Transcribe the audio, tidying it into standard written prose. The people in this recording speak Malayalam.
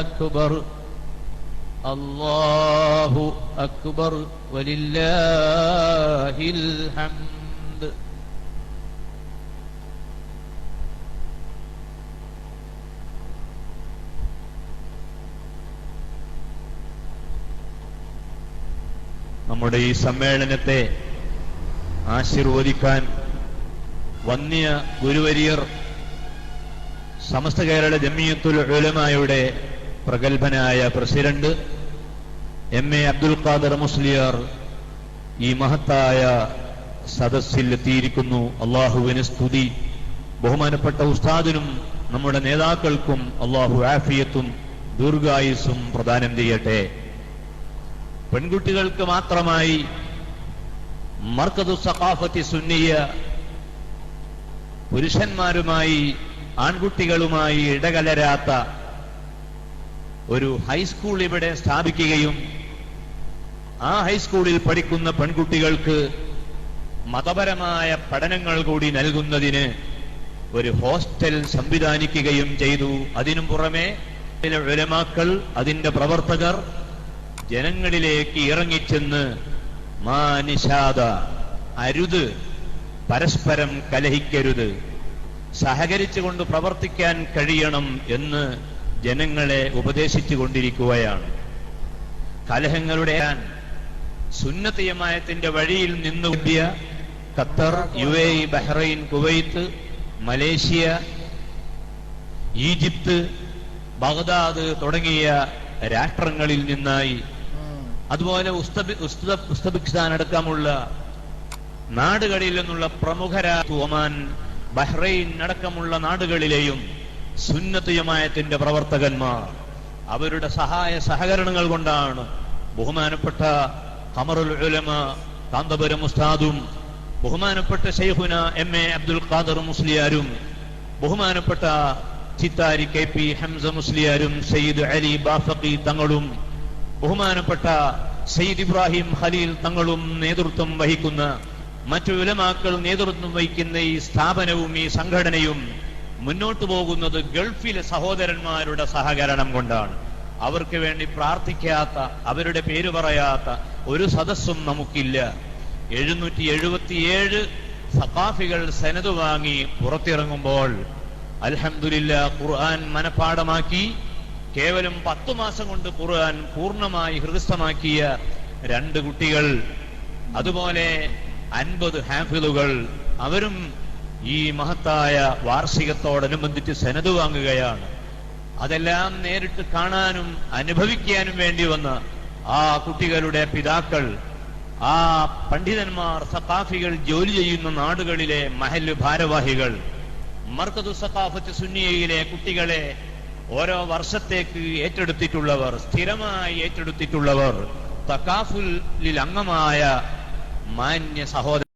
أكبر الله أكبر ولله الحمد. നമ്മുടെ ഈ സമ്മേളനത്തെ ആശീർവദിക്കാൻ വന്യ ഗുരുവര്യർ സമസ്ത കേരള ജമിയത്തുൽ ഉലമായുടെ പ്രഗത്ഭനായ പ്രസിഡന്റ് എം.എ. അബ്ദുൽ ഖാദർ മുസ്ലിയാർ ഈ മഹത്തായ സദസ്സിൽ എത്തിയിരിക്കുന്നു. അള്ളാഹുവിന് സ്തുതി. ബഹുമാനപ്പെട്ട ഉസ്താദിനും നമ്മുടെ നേതാക്കൾക്കും അള്ളാഹു ആഫിയത്തും ദീർഘായുസ്സും പ്രദാനം ചെയ്യട്ടെ. പെൺകുട്ടികൾക്ക് മാത്രമായി മർക്കദു സഖാഫത്തി സുന്നിയ പുരുഷന്മാരുമായി ആൺകുട്ടികളുമായി ഇടകലരാത്ത ഒരു ഹൈസ്കൂൾ ഇവിടെ സ്ഥാപിക്കുകയും ആ ഹൈസ്കൂളിൽ പഠിക്കുന്ന പെൺകുട്ടികൾക്ക് മതപരമായ പഠനങ്ങൾ കൂടി നൽകുന്നതിന് ഒരു ഹോസ്റ്റൽ സംവിധാനിക്കുകയും ചെയ്തു. അതിനും പുറമെ ഉലമാക്കൾ, അതിന്റെ പ്രവർത്തകർ ജനങ്ങളിലേക്ക് ഇറങ്ങിച്ചെന്ന് മാ നിഷാദ, അരുത്, പരസ്പരം കലഹിക്കരുത്, സഹകരിച്ചുകൊണ്ട് പ്രവർത്തിക്കാൻ കഴിയണം എന്ന് ജനങ്ങളെ ഉപദേശിച്ചു കൊണ്ടിരിക്കുകയാണ്. കലഹങ്ങളുടെ സുന്നത്ത് ജമാഅത്തിന്റെ വഴിയിൽ നിന്നുകിട്ടിയ Qatar, UAE, Bahrain, Kuwait, Malaysia, Egypt, Baghdad തുടങ്ങിയ രാഷ്ട്രങ്ങളിൽ നിന്നായി, അതുപോലെ ഉസ്ബെക്കിസ്ഥാൻ അടക്കമുള്ള നാടുകളിൽ നിന്നുള്ള പ്രമുഖരായ ഒമാൻ, ബഹ്റൈൻ അടക്കമുള്ള നാടുകളിലെയും സുന്നത്ത് ജമാഅത്തിന്റെ പ്രവർത്തകന്മാർ അവരുടെ സഹായ സഹകരണങ്ങൾ കൊണ്ടാണ് ബഹുമാനപ്പെട്ട ഖമറുൽ ഉലമ കാന്തപുരം ഉസ്താദും ബഹുമാനപ്പെട്ട ശൈഖുന എം.എ. അബ്ദുൽ ഖാദർ മുസ്ലിയാരും ബഹുമാനപ്പെട്ട ചിത്താരി KP ഹംസ മുസ്ലിയാരും സയ്യിദ് അലി ബാഫഖി തങ്ങളും ബഹുമാനപ്പെട്ട സയ്യിദ് ഇബ്രാഹിം ഖലീൽ തങ്ങളും നേതൃത്വം വഹിക്കുന്ന മറ്റു ഉലമാക്കൾ നേതൃത്വം വഹിക്കുന്ന ഈ സ്ഥാപനവും ഈ സംഘടനയും മുന്നോട്ടു പോകുന്നത് ഗൾഫിലെ സഹോദരന്മാരുടെ സഹകരണം കൊണ്ടാണ്. അവർക്ക് വേണ്ടി പ്രാർത്ഥിക്കാത്ത, അവരുടെ പേര് പറയാത്ത ഒരു സദസ്സും നമുക്കില്ല. 777 സഖാഫികൾ സനദ് വാങ്ങി പുറത്തിറങ്ങുമ്പോൾ അൽഹംദുലില്ലാ ഖുർആൻ മനഃപ്പാഠമാക്കി കേവലം 10 മാസം കൊണ്ട് ഖുർആൻ പൂർണ്ണമായി ഹൃദയസ്ഥമാക്കിയ 2 കുട്ടികൾ, അതുപോലെ 50 ഹാഫിളുകൾ, അവരും ഈ മഹത്തായ വാർഷികത്തോടനുബന്ധിച്ച് സനദ് വാങ്ങുകയാണ്. അതെല്ലാം നേരിട്ട് കാണാനും അനുഭവിക്കാനും വേണ്ടി വന്ന ആ കുട്ടികളുടെ പിതാക്കൾ, ആ പണ്ഡിതന്മാർ, സഖാഫികൾ ജോലി ചെയ്യുന്ന നാടുകളിലെ മഹല്ല് ഭാരവാഹികൾ, മർക്കദു സഖാഫത്ത് സുന്നിയയിലെ കുട്ടികളെ ഓരോ വർഷത്തേക്ക് ഏറ്റെടുത്തിട്ടുള്ളവർ, സ്ഥിരമായി ഏറ്റെടുത്തിട്ടുള്ളവർ, തകാഫുലിൽ അംഗമായ മാന്യ സഹോദരൻ